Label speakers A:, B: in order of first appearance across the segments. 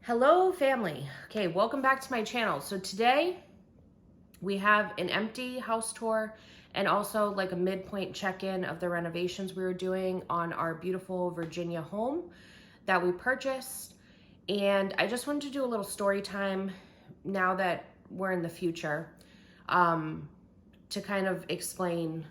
A: Hello family. Okay, welcome back to my channel. So today we have an empty house tour and also like a midpoint check-in of the renovations we were doing on our beautiful Virginia home that we purchased. And I just wanted to do a little story time now that we're in the future to kind of explain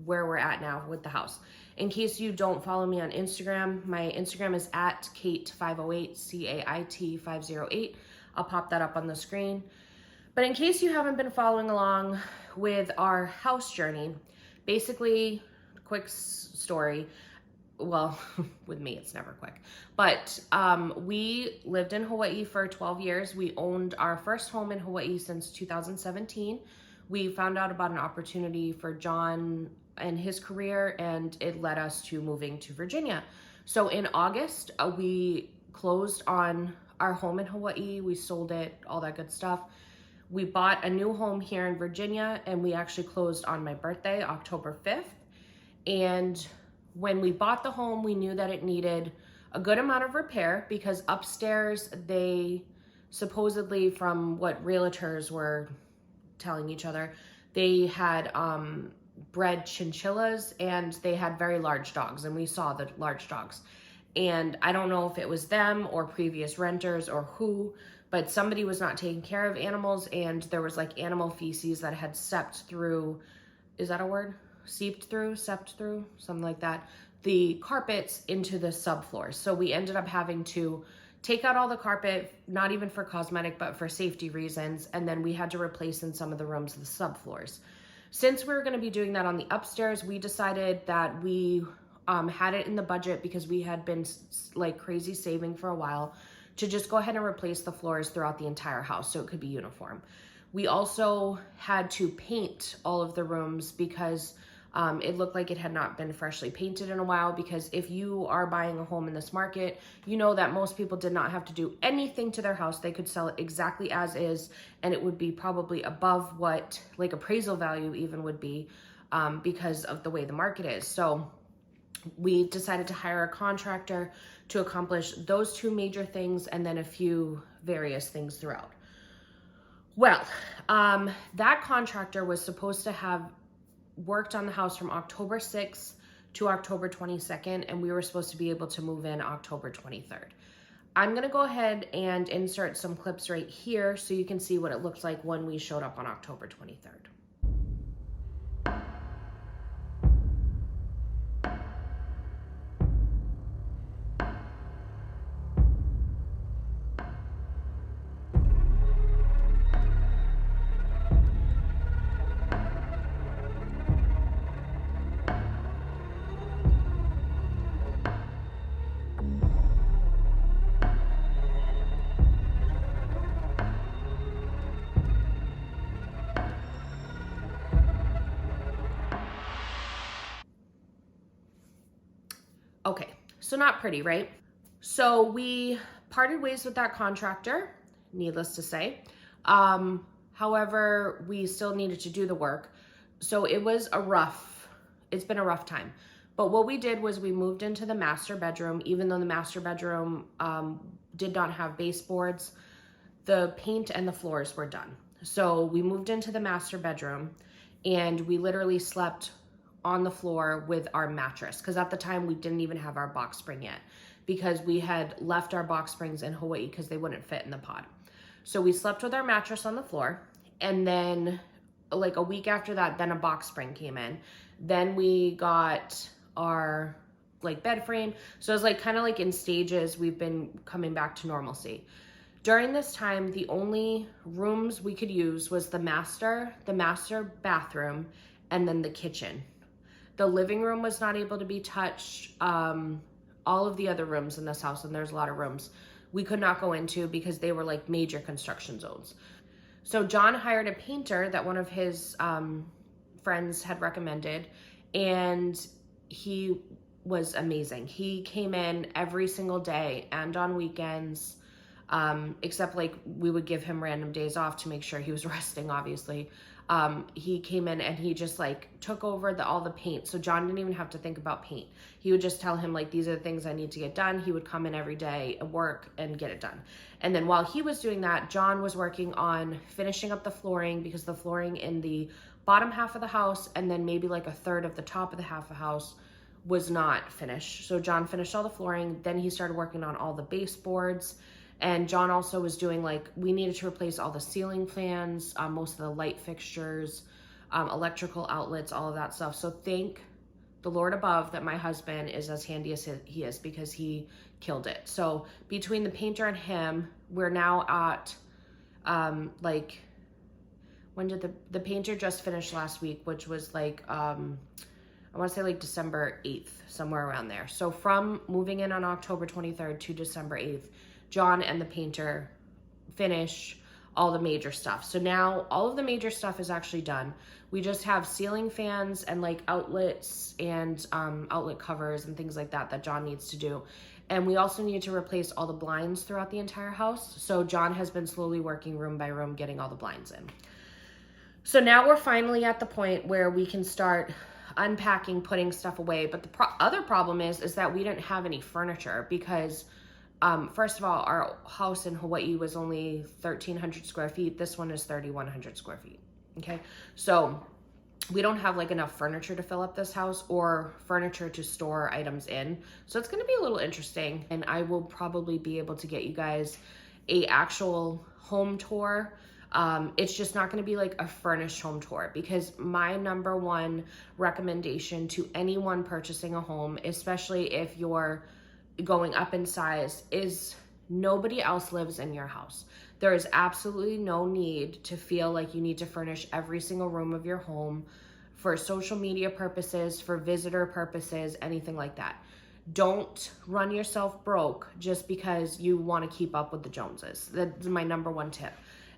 A: where we're at now with the house. In case you don't follow me on Instagram, my Instagram is at Kate508, CAIT508. I'll pop that up on the screen. But in case you haven't been following along with our house journey, basically, quick story. Well, with me, it's never quick. But we lived in Hawaii for 12 years. We owned our first home in Hawaii since 2017. We found out about an opportunity for John and his career, and it led us to moving to Virginia. So in August, we closed on our home in Hawaii. We sold it, all that good stuff. We bought a new home here in Virginia, and we actually closed on my birthday, October 5th. And when we bought the home, we knew that it needed a good amount of repair because upstairs, they supposedly, from what realtors were telling each other, they had bred chinchillas and they had very large dogs, and we saw the large dogs. And I don't know if it was them or previous renters or who, but somebody was not taking care of animals, and there was like animal feces that had seeped through, is that a word? Seeped through, something like that, the carpets into the subfloors. So we ended up having to take out all the carpet, not even for cosmetic, but for safety reasons. And then we had to replace in some of the rooms the subfloors. Since we were going to be doing that on the upstairs, we decided that we had it in the budget because we had been like crazy saving for a while to just go ahead and replace the floors throughout the entire house so it could be uniform. We also had to paint all of the rooms because it looked like it had not been freshly painted in a while, because if you are buying a home in this market, you know that most people did not have to do anything to their house. They could sell it exactly as is, and it would be probably above what like appraisal value even would be because of the way the market is. So we decided to hire a contractor to accomplish those two major things and then a few various things throughout. Well, that contractor was supposed to have worked on the house from October 6th to October 22nd, and we were supposed to be able to move in October 23rd. I'm gonna go ahead and insert some clips right here so you can see what it looks like when we showed up on October 23rd. Okay, so not pretty, right? So we parted ways with that contractor, needless to say. However, we still needed to do the work. So it's been a rough time. But what we did was we moved into the master bedroom. Even though the master bedroom did not have baseboards, the paint and the floors were done. So we moved into the master bedroom, and we literally slept on the floor with our mattress, because at the time we didn't even have our box spring yet, because we had left our box springs in Hawaii because they wouldn't fit in the pod. So we slept with our mattress on the floor, and then like a week after that, then a box spring came in. Then we got our like bed frame. So it was like kind of like in stages. We've been coming back to normalcy. During this time, the only rooms we could use was the master bathroom, and then the kitchen. The living room was not able to be touched. All of the other rooms in this house, and there's a lot of rooms, we could not go into because they were like major construction zones. So John hired a painter that one of his friends had recommended, and he was amazing. He came in every single day and on weekends. except like we would give him random days off to make sure he was resting, obviously. He came in and he just like took over all the paint. So John didn't even have to think about paint. He would just tell him like, these are the things I need to get done. He would come in every day and work and get it done. And then while he was doing that, John was working on finishing up the flooring, because the flooring in the bottom half of the house and then maybe like a third of the top of the half of the house was not finished. So John finished all the flooring. Then he started working on all the baseboards. And John also was doing like, we needed to replace all the ceiling fans, most of the light fixtures, electrical outlets, all of that stuff. So thank the Lord above that my husband is as handy as he is, because he killed it. So between the painter and him, we're now at like, when did the painter just finished last week, which was like, I want to say like December 8th, somewhere around there. So from moving in on October 23rd to December 8th, John and the painter finish all the major stuff. So now all of the major stuff is actually done. We just have ceiling fans and like outlets and outlet covers and things like that John needs to do. And we also need to replace all the blinds throughout the entire house. So John has been slowly working room by room, getting all the blinds in. So now we're finally at the point where we can start unpacking, putting stuff away. But the other problem is that we didn't have any furniture, because first of all, our house in Hawaii was only 1,300 square feet. This one is 3,100 square feet. Okay. So we don't have like enough furniture to fill up this house, or furniture to store items in. So it's going to be a little interesting, and I will probably be able to get you guys a actual home tour. It's just not going to be like a furnished home tour, because my number one recommendation to anyone purchasing a home, especially if you're going up in size, is nobody else lives in your house. There is absolutely no need to feel like you need to furnish every single room of your home for social media purposes, for visitor purposes, anything like that. Don't run yourself broke just because you want to keep up with the Joneses. That's my number one tip.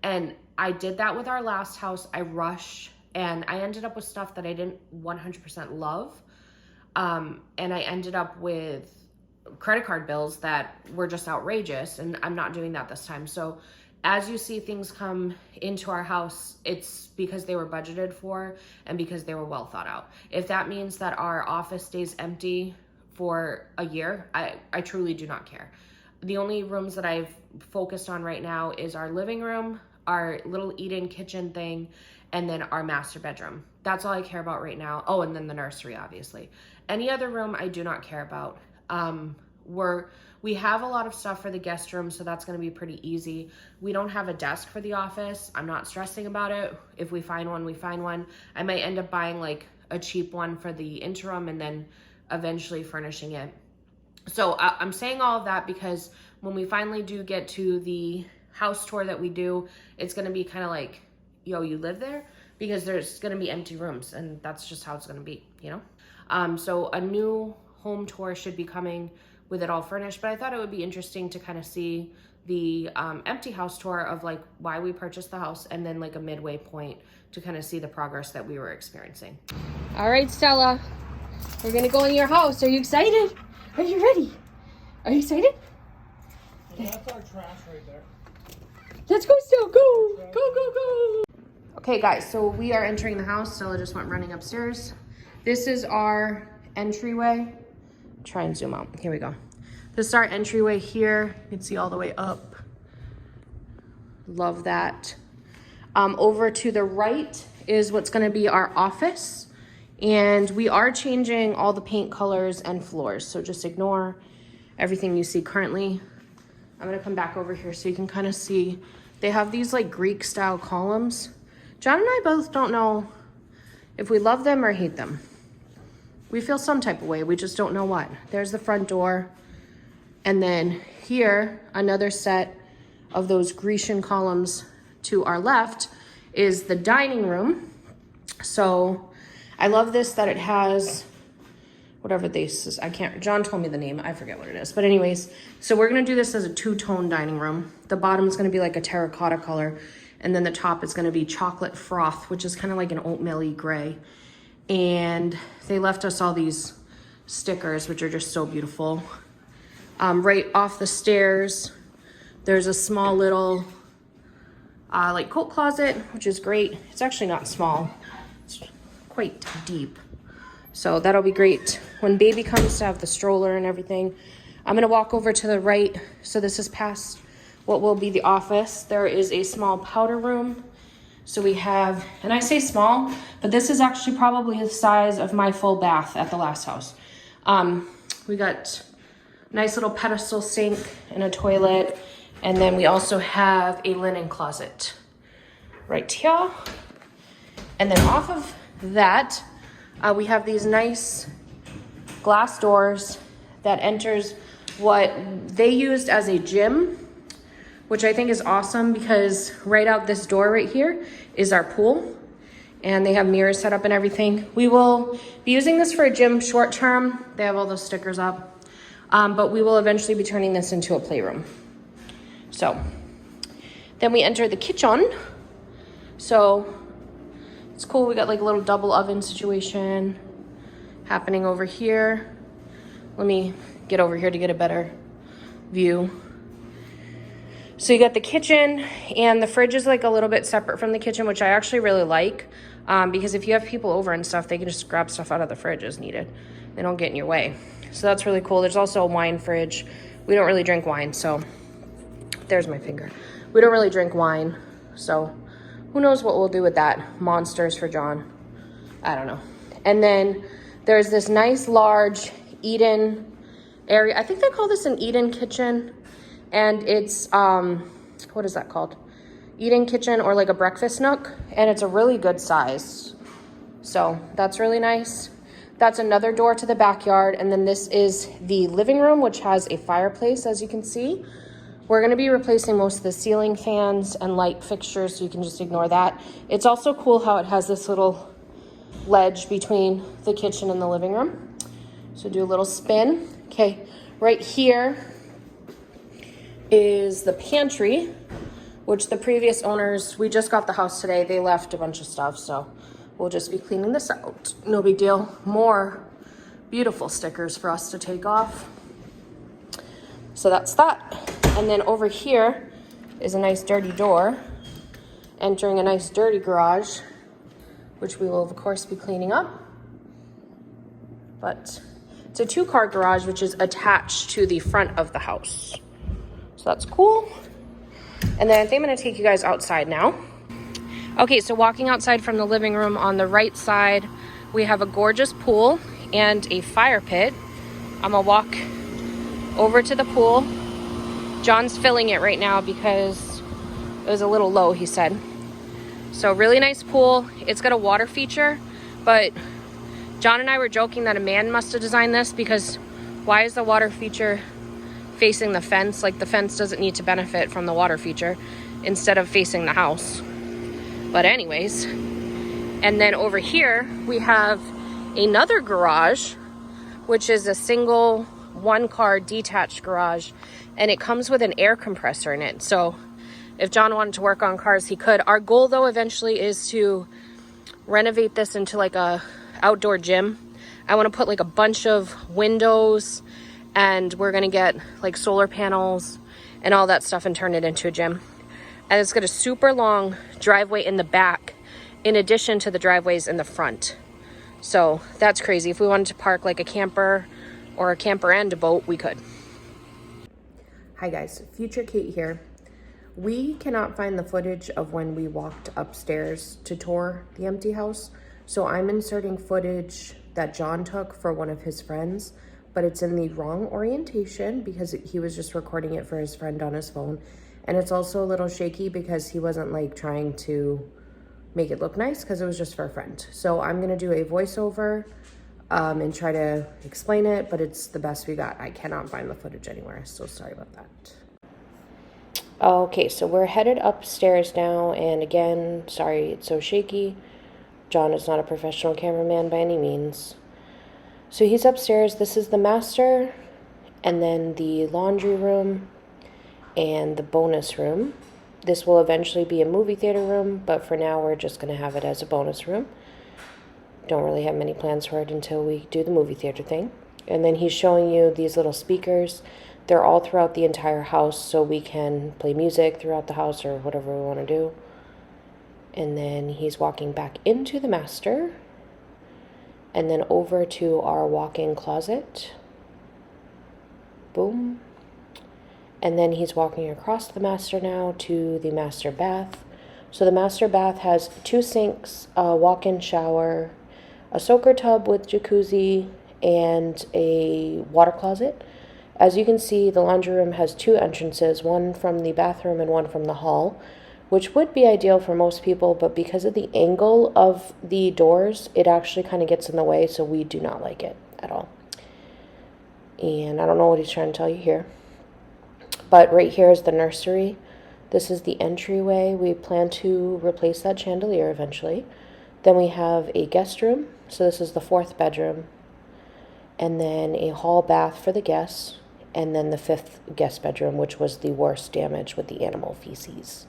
A: And I did that with our last house. I rushed and I ended up with stuff that I didn't 100% love. And I ended up with credit card bills that were just outrageous, and I'm not doing that this time. So as you see things come into our house, it's because they were budgeted for and because they were well thought out. If that means that our office stays empty for a year, I truly do not care. The only rooms that I've focused on right now is our living room, our little eat-in kitchen thing, and then our master bedroom. That's all I care about right now. Oh, and then the nursery, obviously. Any other room I do not care about. We have a lot of stuff for the guest room, so that's going to be pretty easy. We don't have a desk for the office. I'm not stressing about it. If we find one, we find one. I might end up buying like a cheap one for the interim and then eventually furnishing it. So I'm saying all of that because when we finally do get to the house tour that we do, it's going to be kind of like, yo, you live there? Because there's going to be empty rooms, and that's just how it's going to be, you know? So a new home tour should be coming with it all furnished, but I thought it would be interesting to kind of see the empty house tour of like why we purchased the house, and then like a midway point to kind of see the progress that we were experiencing. All right, Stella, we're gonna go in your house. Are you excited? Are you ready? Are you excited?
B: Yeah, that's our trash right there.
A: Let's go, Stella. Go, go, go, go. Okay, guys, so we are entering the house. Stella just went running upstairs. This is our entryway. Try and zoom out. Here we go. This is our entryway here. You can see all the way up. Love that. Over to the right is what's going to be our office. And we are changing all the paint colors and floors. So just ignore everything you see currently. I'm going to come back over here so you can kind of see. They have these like Greek style columns. John and I both don't know if we love them or hate them. We feel some type of way, we just don't know what. There's the front door. And then here, another set of those Grecian columns to our left is the dining room. So I love this that it has, whatever this is, John told me the name, I forget what it is. But anyways, so we're gonna do this as a two-tone dining room. The bottom is gonna be like a terracotta color, and then the top is gonna be chocolate froth, which is kind of like an oatmeal-y gray. And they left us all these stickers, which are just so beautiful. Right off the stairs, There's a small little like coat closet, which is great. It's actually not small, it's quite deep. So that'll be great when baby comes to have the stroller and everything. I'm gonna walk over to the right. So this is past what will be the office. There is a small powder room. So we have, and I say small, but this is actually probably the size of my full bath at the last house. We got a nice little pedestal sink and a toilet. And then we also have a linen closet right here. And then off of that, we have these nice glass doors that enters what they used as a gym, which I think is awesome because right out this door right here is our pool. And they have mirrors set up and everything. We will be using this for a gym short term. They have all those stickers up. But we will eventually be turning this into a playroom. So then we enter the kitchen. So it's cool. We got like a little double oven situation happening over here. Let me get over here to get a better view. So you got the kitchen, and the fridge is like a little bit separate from the kitchen, which I actually really like, because if you have people over and stuff, they can just grab stuff out of the fridge as needed. They don't get in your way. So that's really cool. There's also a wine fridge. We don't really drink wine, so there's my finger. We don't really drink wine, so who knows what we'll do with that. Monsters for John. I don't know. And then there's this nice large eat-in area. I think they call this an eat-in kitchen. And it's, what is that called? Eat-in kitchen or like a breakfast nook. And it's a really good size. So that's really nice. That's another door to the backyard. And then this is the living room, which has a fireplace, as you can see. We're gonna be replacing most of the ceiling fans and light fixtures, so you can just ignore that. It's also cool how it has this little ledge between the kitchen and the living room. So do a little spin. Okay, right here is the pantry, which the previous owners, we just got the house today, they left a bunch of stuff, so we'll just be cleaning this out. No big deal. More beautiful stickers for us to take off. So that's that. And then over here is a nice dirty door, entering a nice dirty garage, which we will of course be cleaning up. But it's a 2-car garage, which is attached to the front of the house. So that's cool. And then I think I'm gonna take you guys outside now. Okay, so walking outside from the living room, on the right side, we have a gorgeous pool and a fire pit. I'm gonna walk over to the pool. John's filling it right now because it was a little low, he said. So really nice pool. It's got a water feature, but John and I were joking that a man must have designed this, because why is the water feature facing the fence? Like, the fence doesn't need to benefit from the water feature instead of facing the house. But anyways, and then over here we have another garage, which is a single 1-car detached garage, and it comes with an air compressor in it. So if John wanted to work on cars, he could. Our goal though eventually is to renovate this into like a outdoor gym. I want to put like a bunch of windows, and we're gonna get like solar panels and all that stuff and turn it into a gym. And it's got a super long driveway in the back in addition to the driveways in the front. So that's crazy. If we wanted to park like a camper or a camper and a boat, we could. Hi guys, Future Kate here. We cannot find the footage of when we walked upstairs to tour the empty house. So I'm inserting footage that John took for one of his friends, but it's in the wrong orientation because he was just recording it for his friend on his phone. And it's also a little shaky because he wasn't like trying to make it look nice, because it was just for a friend. So I'm gonna do a voiceover and try to explain it, but it's the best we got. I cannot find the footage anywhere, so sorry about that. Okay, so we're headed upstairs now, and again, sorry it's so shaky. John is not a professional cameraman by any means. So he's upstairs. This is the master, and then the laundry room, and the bonus room. This will eventually be a movie theater room, but for now we're just going to have it as a bonus room. Don't really have many plans for it until we do the movie theater thing. And then he's showing you these little speakers They're all throughout the entire house, so we can play music throughout the house or whatever we want to do. And then he's walking back into the master. And then over to our walk-in closet. Boom. And then he's walking across the master now to the master bath. So the master bath has 2 sinks, a walk-in shower, a soaker tub with jacuzzi, and a water closet. As you can see, the laundry room has 2 entrances, one from the bathroom and one from the hall, which would be ideal for most people, but because of the angle of the doors, it actually kind of gets in the way, so we do not like it at all. And I don't know what he's trying to tell you here. But right here is the nursery. This is the entryway. We plan to replace that chandelier eventually. Then we have a guest room. So this is the 4th bedroom. And then a hall bath for the guests. And then the 5th guest bedroom, which was the worst damage with the animal feces.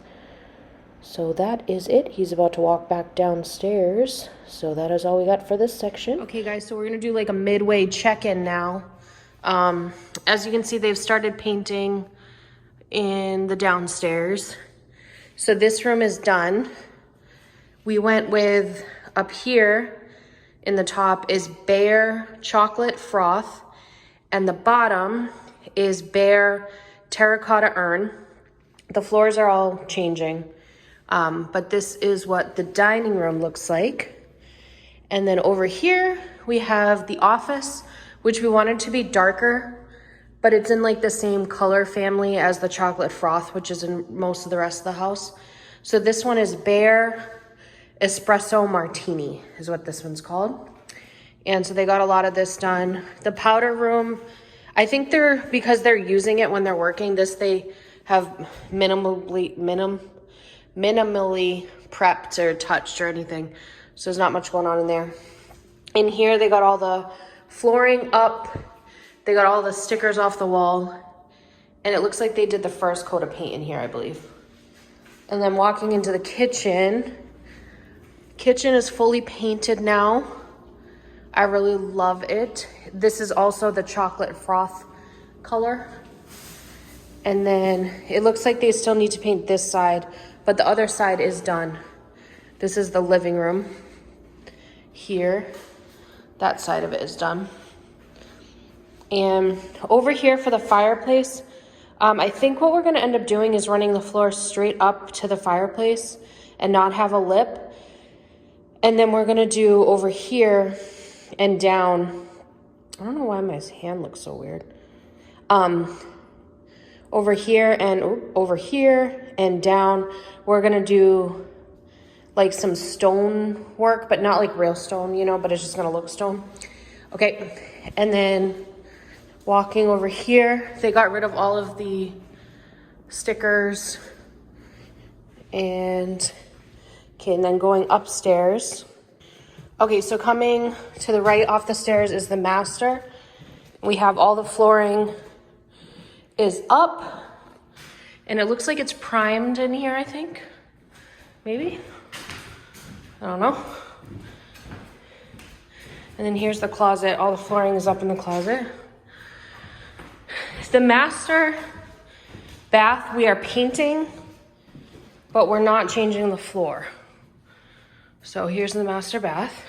A: So that is it. He's about to walk back downstairs. So that is all we got for this section. Okay, guys, so we're going to do like a midway check-in now. As you can see, they've started painting in the downstairs. So this room is done. We went with, up here in the top is bare chocolate froth, and the bottom is bare terracotta urn. The floors are all changing, but this is what the dining room looks like. And then over here we have the office, which we wanted to be darker, but it's in like the same color family as the chocolate froth, which is in most of the rest of the house. So this one is Bear Espresso Martini is what this one's called. And so they got a lot of this done. The powder room, I think because they're using it when they're working, they have minimally prepped or touched or anything. So there's not much going on in there. In here, they got all the flooring up. They got all the stickers off the wall, and it looks like they did the first coat of paint in here, I believe. And then walking into the kitchen is fully painted now. I really love it. This is also the chocolate froth color. And then it looks like they still need to paint this side, but the other side is done. This is the living room here. That side of it is done. And over here for the fireplace, I think what we're gonna end up doing is running the floor straight up to the fireplace and not have a lip. And then we're gonna do over here and down. I don't know why my hand looks so weird. Over here and down, we're gonna do like some stone work, but not like real stone, you know, but it's just gonna look stone. Okay, and then walking over here, they got rid of all of the stickers. And then going upstairs. Okay, so coming to the right off the stairs is the master. We have all the flooring is up, and it looks like it's primed in here, I think. Maybe? I don't know. And then here's the closet. All the flooring is up in the closet. The master bath, we are painting, but we're not changing the floor. So here's the master bath.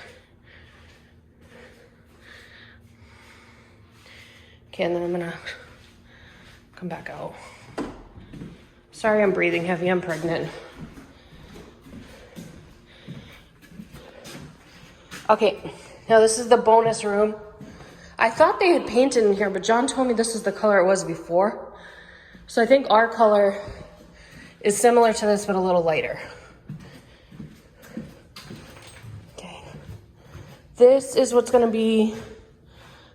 A: Okay, and then I'm gonna come back out. Sorry, I'm breathing heavy, I'm pregnant. Okay, now this is the bonus room. I thought they had painted in here, but John told me this is the color it was before. So I think our color is similar to this, but a little lighter. Okay. This is what's gonna be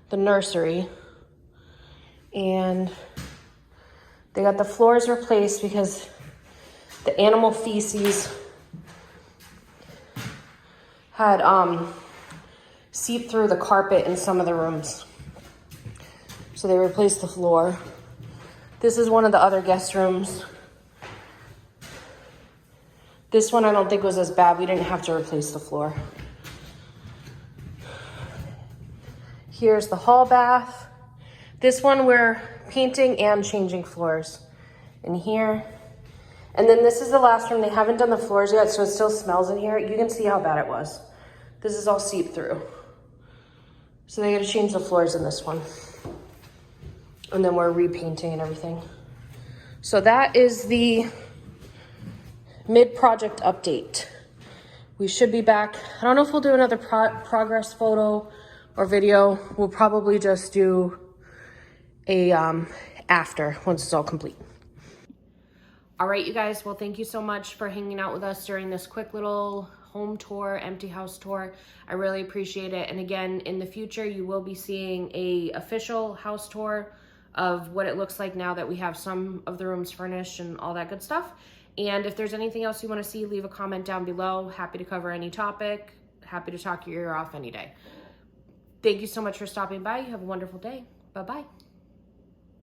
A: the nursery. And they got the floors replaced because the animal feces had seeped through the carpet in some of the rooms. So they replaced the floor. This is one of the other guest rooms. This one I don't think was as bad. We didn't have to replace the floor. Here's the hall bath. This one we're painting and changing floors in here. And then this is the last room. They haven't done the floors yet, so it still smells in here. You can see how bad it was. This is all seep through. So they gotta change the floors in this one. And then we're repainting and everything. So that is the mid-project update. We should be back. I don't know if we'll do another progress photo or video. We'll probably just do a after, once it's all complete. All right, you guys, well, thank you so much for hanging out with us during this quick little home tour, empty house tour. I really appreciate it. And again, in the future, you will be seeing a official house tour of what it looks like now that we have some of the rooms furnished and all that good stuff. And if there's anything else you want to see, leave a comment down below. Happy to cover any topic. Happy to talk your ear off any day. Thank you so much for stopping by. You have a wonderful day. Bye-bye.